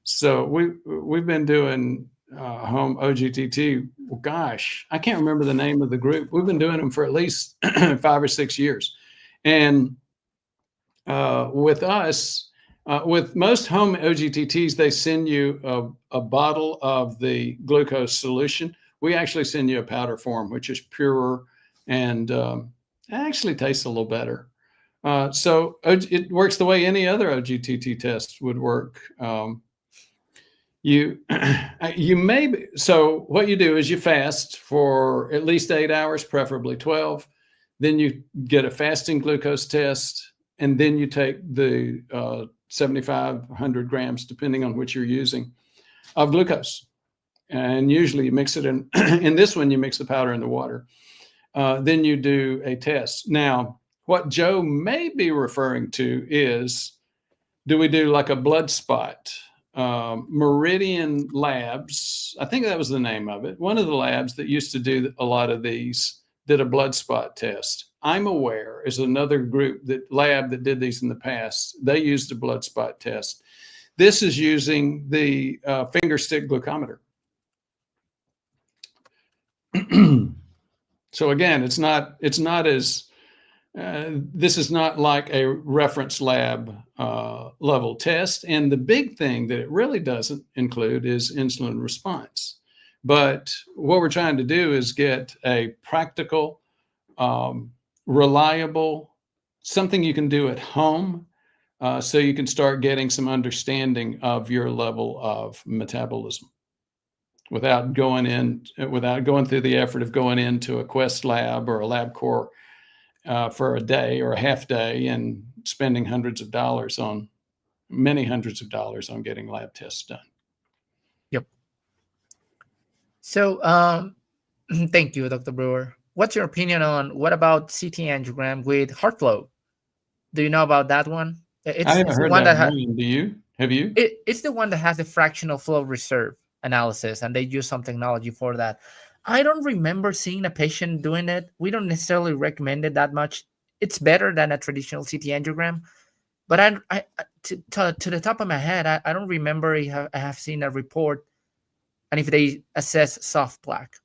So we've been doing home OGTT. Well, gosh, I can't remember the name of the group. We've been doing them for at least 5 or 6 years. And with us, with most home OGTTs, they send you a bottle of the glucose solution. We actually send you a powder form, which is purer and actually tastes a little better. So it works the way any other OGTT test would work. So what you do is you fast for at least 8 hours, preferably 12. Then you get a fasting glucose test, and then you take the 7,500 grams, depending on what you're using, of glucose. And usually you mix it in. In this one, you mix the powder in the water. Then you do a test. Now, what Joe may be referring to is, do we do like a blood spot? Meridian Labs, I think that was the name of it. One of the labs that used to do a lot of these did a blood spot test. I'm aware is another lab that did these in the past. They used a blood spot test. This is using the finger stick glucometer. So again, it's not as this is not like a reference lab level test. And the big thing that it really doesn't include is insulin response. But what we're trying to do is get a practical, reliable, something you can do at home, so you can start getting some understanding of your level of metabolism without going through the effort of going into a Quest lab or a LabCorp for a day or a half day and spending many hundreds of dollars on getting lab tests done. Yep. So thank you, Dr. Brewer. What's your opinion on what about CT angiogram with heart flow? Do you know about that one? I haven't heard that one. Do you? Have you? It's the one that has the fractional flow reserve analysis, and they use some technology for that. I don't remember seeing a patient doing it. We don't necessarily recommend it that much. It's better than a traditional CT angiogram, but to the top of my head, I don't remember I have seen a report, and if they assess soft plaque.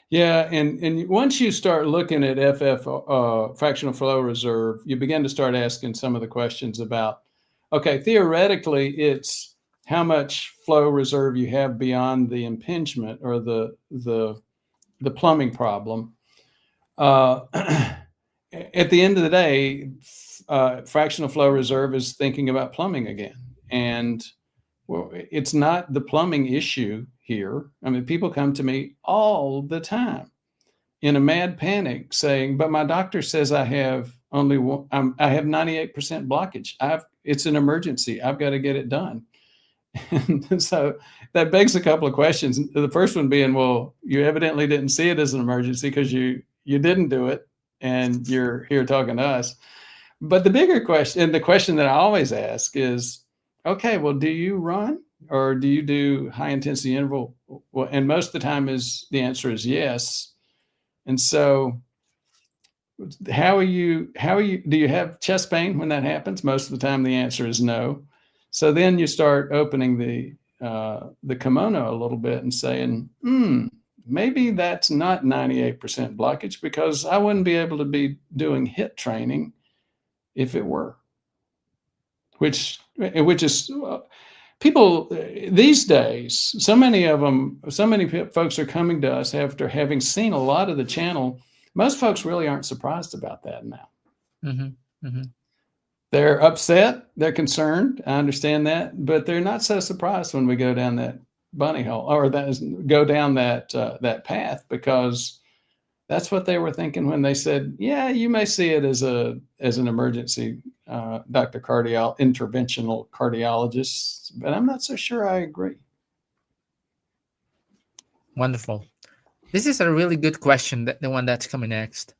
Yeah, and once you start looking at fractional flow reserve, you begin to start asking some of the questions about, okay, theoretically, it's how much flow reserve you have beyond the impingement or the plumbing problem. At the end of the day, fractional flow reserve is thinking about plumbing again. And well, it's not the plumbing issue here. I mean, people come to me all the time in a mad panic saying, but my doctor says I have I have 98% blockage. It's an emergency. I've got to get it done. And so that begs a couple of questions. The first one being, well, you evidently didn't see it as an emergency because you didn't do it and you're here talking to us. But the bigger question, and the question that I always ask is, okay, well, do you run or do you do high intensity interval? Well, and most of the time the answer is yes. And so do you have chest pain when that happens? Most of the time the answer is no. So then you start opening the kimono a little bit and saying, maybe that's not 98% blockage, because I wouldn't be able to be doing HIIT training if it were. Which is people these days, so many folks are coming to us after having seen a lot of the channel. Most folks really aren't surprised about that now. Mm-hmm. Mm-hmm. They're upset, they're concerned. I understand that, but they're not so surprised when we go down that bunny hole or go down that path, because that's what they were thinking when they said, "Yeah, you may see it as an emergency interventional cardiologist," but I'm not so sure I agree. Wonderful. This is a really good question, the one that's coming next.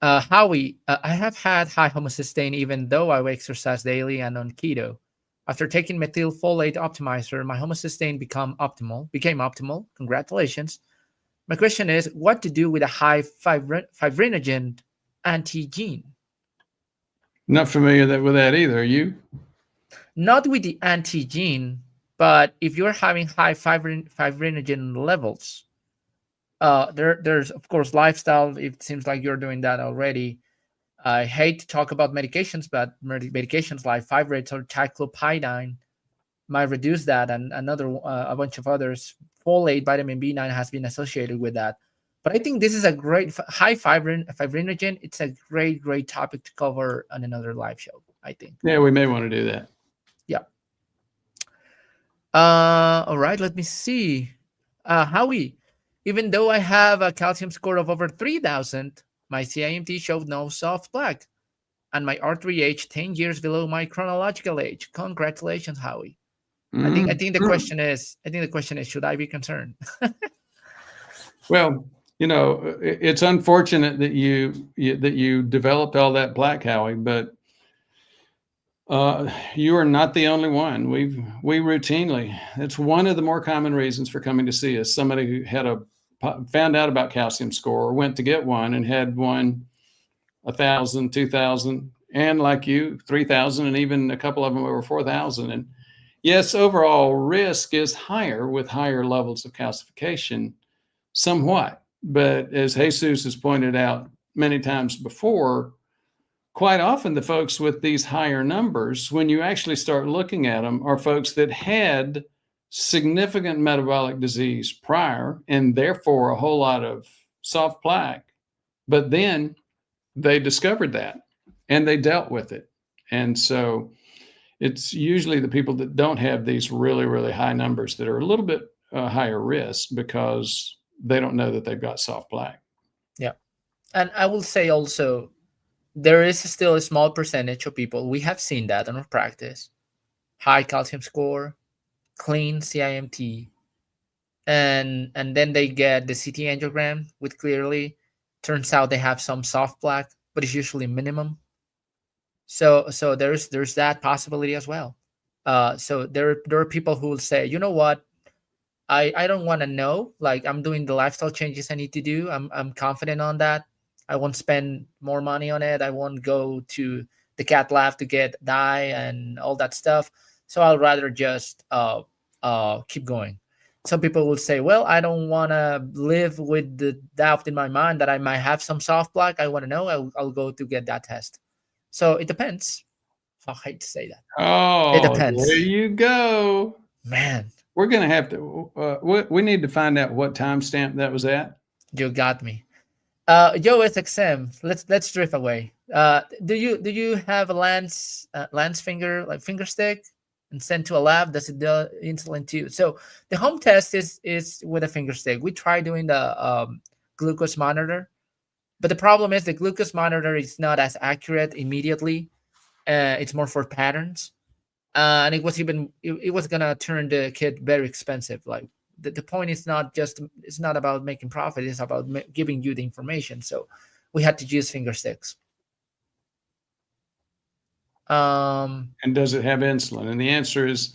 Howie, I have had high homocysteine even though I exercise daily and on keto. After taking methylfolate optimizer, my homocysteine became optimal. Congratulations. My question is, what to do with a high fibrinogen anti-gene? Not familiar with that either. Are you? Not with the anti-gene, but if you're having high fibrinogen levels, there's of course lifestyle. It seems like you're doing that already. I hate to talk about medications, but medications like fibrates or cyclopidine might reduce that, and a bunch of others. Folate, vitamin B9 has been associated with that. But I think this is a great high fibrinogen. It's a great topic to cover on another live show, I think. Yeah, we may want to do that. Yeah. All right, let me see. Howie, even though I have a calcium score of over 3,000, my CIMT showed no soft plaque, and my R3 age 10 years below my chronological age. Congratulations, Howie. I think the question is, should I be concerned? Well, it's unfortunate that you developed all that plaque, Howie, but you are not the only one. We routinely, it's one of the more common reasons for coming to see us. Somebody who found out about calcium score, or went to get one and had one 1,000, 2,000, and like you, 3,000, and even a couple of them over 4,000. And yes, overall risk is higher with higher levels of calcification, somewhat. But as Jesus has pointed out many times before, quite often the folks with these higher numbers, when you actually start looking at them, are folks that had significant metabolic disease prior, and therefore a whole lot of soft plaque. But then they discovered that and they dealt with it. And so it's usually the people that don't have these really high numbers that are a little bit higher risk, because they don't know that they've got soft plaque. Yeah. And I will say also, there is still a small percentage of people, we have seen that in our practice, high calcium score, clean CIMT, and then they get the CT angiogram with clearly, turns out they have some soft plaque, but it's usually minimum. So there's that possibility as well. So there are people who will say, you know what, I don't want to know. Like, I'm doing the lifestyle changes I need to do. I'm confident on that. I won't spend more money on it. I won't go to the cat lab to get dye and all that stuff. So I'll rather just keep going. Some people will say, well, I don't want to live with the doubt in my mind that I might have some soft plaque. I want to know. I'll go to get that test. So it depends. I hate to say that. Oh, It depends. there you go. Man, we're going to have to, we need to find out what timestamp that was at. you got me. Yo, SXM, let's drift away. Do you have a lance finger, like finger stick, and sent to a lab? Does it do insulin too? So the home test is with a finger stick. We try doing the glucose monitor, but the problem is the glucose monitor is not as accurate immediately. It's more for patterns, and it was gonna turn the kit very expensive. Like, the point is it's not about making profit, it's about giving you the information. So we had to use finger sticks. And does it have insulin? And the answer is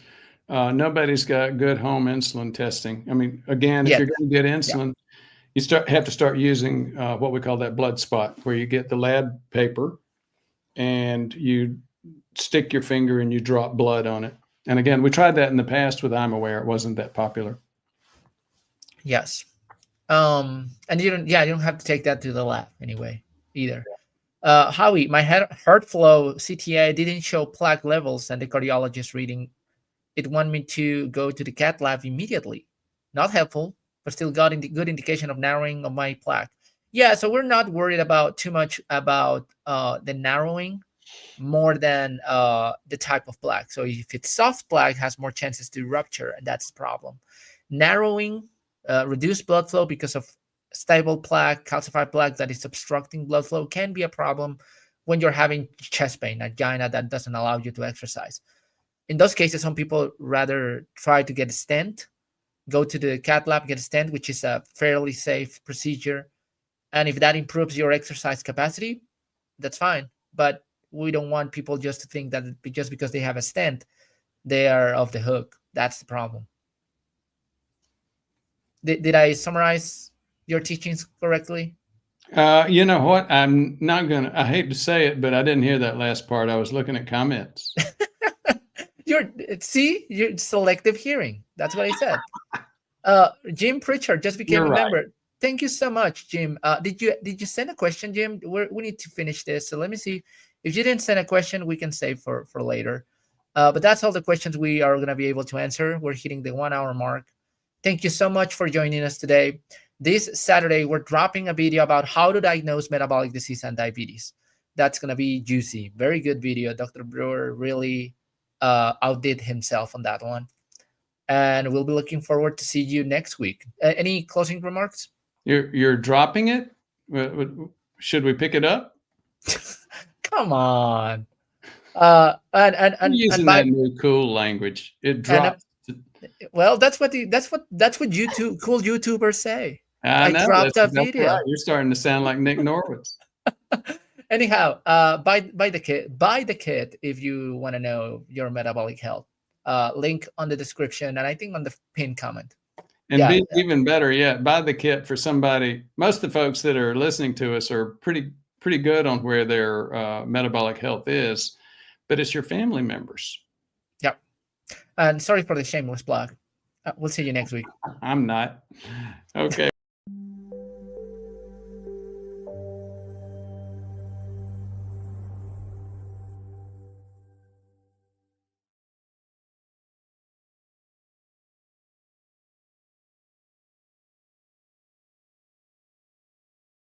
nobody's got good home insulin testing. I mean, again, if you're going to get insulin, you have to start using what we call that blood spot, where you get the lab paper and you stick your finger and you drop blood on it. And again, we tried that in the past with I'm Aware. It wasn't that popular. Yes. And you don't have to take that to the lab anyway either. Howie, my heart flow CTA didn't show plaque levels, and the cardiologist reading it wanted me to go to the cath lab immediately. Not helpful, but still got good indication of narrowing of my plaque. Yeah, so we're not worried about too much about the narrowing more than the type of plaque. So if it's soft plaque, has more chances to rupture, and that's the problem. Narrowing, reduced blood flow because of stable plaque, calcified plaque that is obstructing blood flow can be a problem when you're having chest pain, angina that doesn't allow you to exercise. In those cases, some people rather try to get a stent, go to the cath lab, get a stent, which is a fairly safe procedure. And if that improves your exercise capacity, that's fine. But we don't want people just to think that just because they have a stent, they are off the hook. That's the problem. Did I summarize your teachings correctly? You know what? I'm not gonna. I hate to say it, but I didn't hear that last part. I was looking at comments. You're selective hearing. That's what I said. Jim Pritchard just became You're a right. member. Thank you so much, Jim. Did you send a question, Jim? We need to finish this. So let me see. If you didn't send a question, we can save for later. But that's all the questions we are going to be able to answer. We're hitting the 1 hour mark. Thank you so much for joining us today. This Saturday, we're dropping a video about how to diagnose metabolic disease and diabetes. That's going to be juicy. Very good video. Dr. Brewer really outdid himself on that one. And we'll be looking forward to see you next week. Any closing remarks? You're dropping it. Should we pick it up? Come on. You're And using by that new cool language. It and drops. well, that's what YouTube cool YouTubers say. I I know dropped that's a exactly right. video. You're starting to sound like Nick Norwitz. Anyhow, buy the kit if you want to know your metabolic health. Link on the description and I think on the pinned comment. And Yeah, even better yet, buy the kit for somebody. Most of the folks that are listening to us are pretty good on where their metabolic health is, but it's your family members. yeah. And sorry for the shameless plug. We'll see you next week. I'm not. Okay.